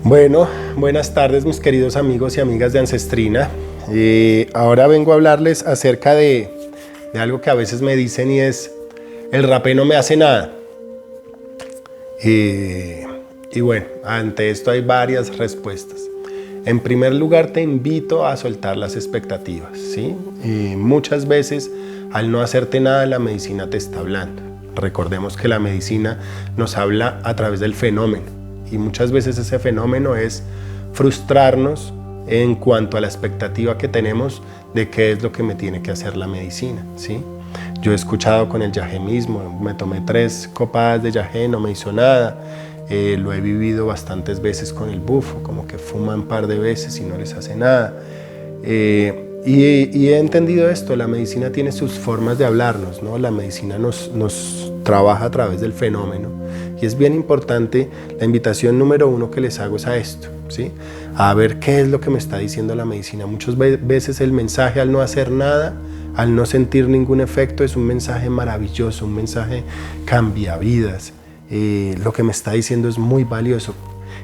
Bueno, buenas tardes mis queridos amigos y amigas de Ancestrina. Ahora vengo a hablarles acerca de algo que a veces me dicen y es: el rapé no me hace nada. Y bueno, ante esto hay varias respuestas. En primer lugar, te invito a soltar las expectativas, ¿sí? Muchas veces al no hacerte nada, la medicina te está hablando. Recordemos que la medicina nos habla a través del fenómeno. Y muchas veces ese fenómeno es frustrarnos en cuanto a la expectativa que tenemos de qué es lo que me tiene que hacer la medicina, ¿sí? Yo he escuchado con el yagé mismo, me tomé 3 copadas de yagé, no me hizo nada. Lo he vivido bastantes veces con el bufo, como que fuman un par de veces y no les hace nada. Y he entendido esto: la medicina tiene sus formas de hablarnos, ¿no? La medicina nos trabaja a través del fenómeno. Y es bien importante, la invitación número 1 que les hago es a esto, ¿sí? A ver qué es lo que me está diciendo la medicina. Muchas veces el mensaje, al no hacer nada, al no sentir ningún efecto, es un mensaje maravilloso, un mensaje cambiavidas. Lo que me está diciendo es muy valioso.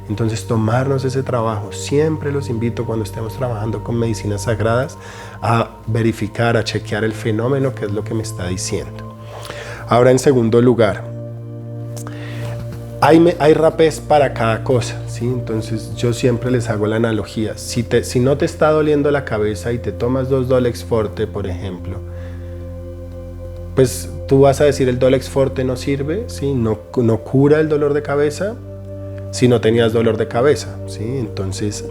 Entonces, tomarnos ese trabajo. Siempre los invito, cuando estemos trabajando con medicinas sagradas, a verificar, a chequear el fenómeno, que es lo que me está diciendo. Ahora, en segundo lugar, hay rapés para cada cosa, ¿sí? Entonces yo siempre les hago la analogía: si no te está doliendo la cabeza y te tomas 2 Dolex Forte, por ejemplo, pues tú vas a decir el Dolex Forte no sirve, ¿sí? No cura el dolor de cabeza si no tenías dolor de cabeza, ¿sí? Entonces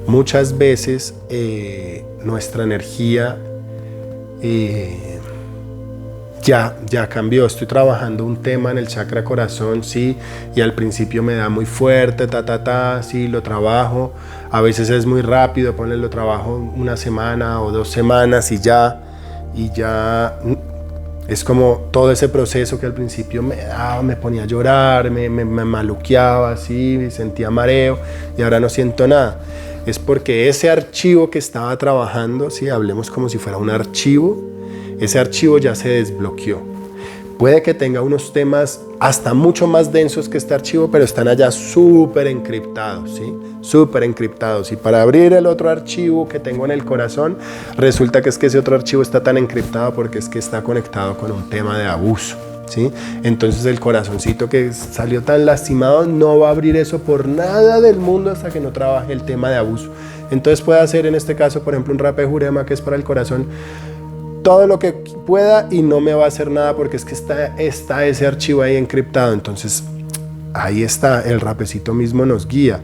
muchas veces nuestra energía ya cambió. Estoy trabajando un tema en el chakra corazón, sí, y al principio me da muy fuerte, sí, lo trabajo. A veces es muy rápido, lo trabajo 1 semana o 2 semanas y ya es como todo ese proceso que al principio me ponía a llorar, me maluqueaba, sí, me sentía mareo, y ahora no siento nada. Es porque ese archivo que estaba trabajando, sí, hablemos como si fuera un archivo, ese archivo ya se desbloqueó. Puede que tenga unos temas hasta mucho más densos que este archivo, pero están allá súper encriptados, ¿sí? Súper encriptados. Y para abrir el otro archivo que tengo en el corazón, resulta que ese otro archivo está tan encriptado porque es que está conectado con un tema de abuso, ¿sí? Entonces el corazoncito que salió tan lastimado no va a abrir eso por nada del mundo hasta que no trabaje el tema de abuso. Entonces puede hacer, en este caso, por ejemplo, un rapé jurema, que es para el corazón, todo lo que pueda, y no me va a hacer nada porque es que está ese archivo ahí encriptado. Entonces ahí está, el rapecito mismo nos guía.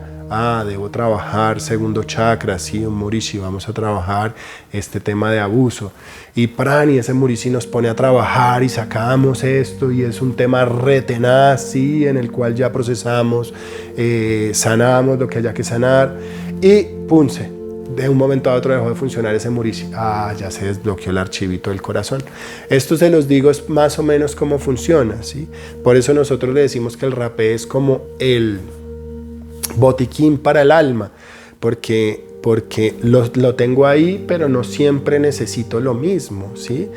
Debo trabajar segundo chakra, sí, un murishi, vamos a trabajar este tema de abuso. Y prani, ese murishi nos pone a trabajar y sacamos esto, y es un tema retenaz, sí, en el cual ya procesamos, sanamos lo que haya que sanar, y punce. De un momento a otro dejó de funcionar ese murishi. Ya se desbloqueó el archivito del corazón. Esto se los digo, es más o menos cómo funciona, ¿sí? Por eso nosotros le decimos que el rapé es como el botiquín para el alma, porque lo tengo ahí, pero no siempre necesito lo mismo, ¿sí?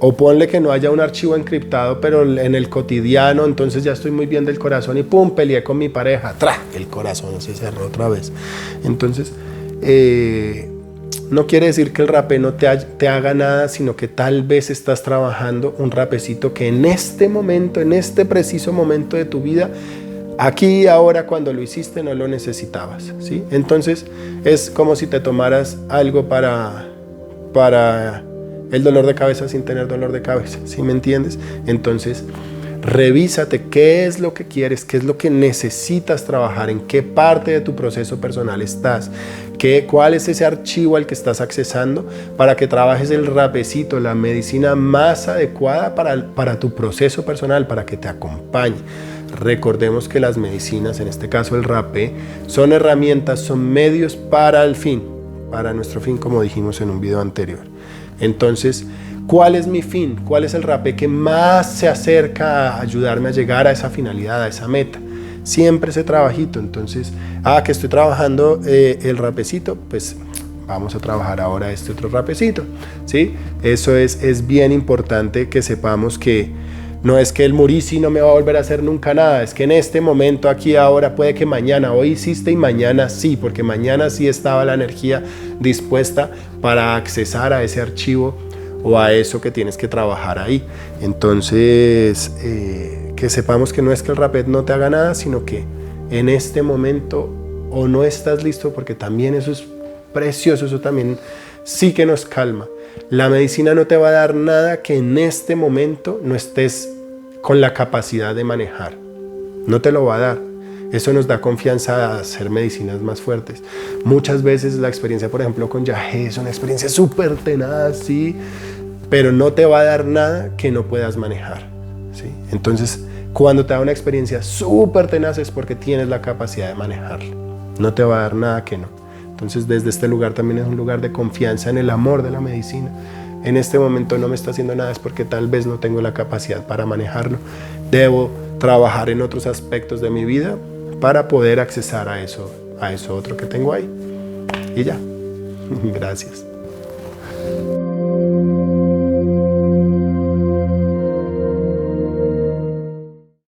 O ponle que no haya un archivo encriptado, pero en el cotidiano, entonces ya estoy muy bien del corazón y pum, peleé con mi pareja, el corazón se cerró otra vez. Entonces no quiere decir que el rapé no te haga nada, sino que tal vez estás trabajando un rapecito que en este momento, en este preciso momento de tu vida, aquí y ahora, cuando lo hiciste, no lo necesitabas, ¿sí? Entonces es como si te tomaras algo para el dolor de cabeza sin tener dolor de cabeza, ¿sí me entiendes? Entonces revísate qué es lo que quieres, qué es lo que necesitas trabajar, en qué parte de tu proceso personal estás, cuál es ese archivo al que estás accesando, para que trabajes el rapecito, la medicina más adecuada para tu proceso personal, para que te acompañe. Recordemos que las medicinas, en este caso el rapé, son herramientas, son medios para el fin, para nuestro fin, como dijimos en un video anterior. Entonces, ¿cuál es mi fin? ¿Cuál es el rapé que más se acerca a ayudarme a llegar a esa finalidad, a esa meta? Siempre ese trabajito. Entonces, que estoy trabajando el rapecito, pues vamos a trabajar ahora este otro rapecito, ¿sí? Eso es bien importante, que sepamos que No es que el Murici no me va a volver a hacer nunca nada, es que en este momento, aquí, ahora, puede que mañana, hoy hiciste y mañana sí, porque mañana sí estaba la energía dispuesta para accesar a ese archivo o a eso que tienes que trabajar ahí. Entonces, que sepamos que no es que el rapet no te haga nada, sino que en este momento o no estás listo, porque también eso es precioso, eso también sí que nos calma. La medicina no te va a dar nada que en este momento no estés con la capacidad de manejar. No te lo va a dar. Eso nos da confianza a hacer medicinas más fuertes. Muchas veces la experiencia, por ejemplo, con Yagé es una experiencia súper tenaz, ¿sí? Pero no te va a dar nada que no puedas manejar, ¿sí? Entonces, cuando te da una experiencia súper tenaz es porque tienes la capacidad de manejarla. No te va a dar nada que no. Entonces, desde este lugar también es un lugar de confianza en el amor de la medicina. En este momento no me está haciendo nada, es porque tal vez no tengo la capacidad para manejarlo. Debo trabajar en otros aspectos de mi vida para poder accesar a eso otro que tengo ahí. Y ya. Gracias.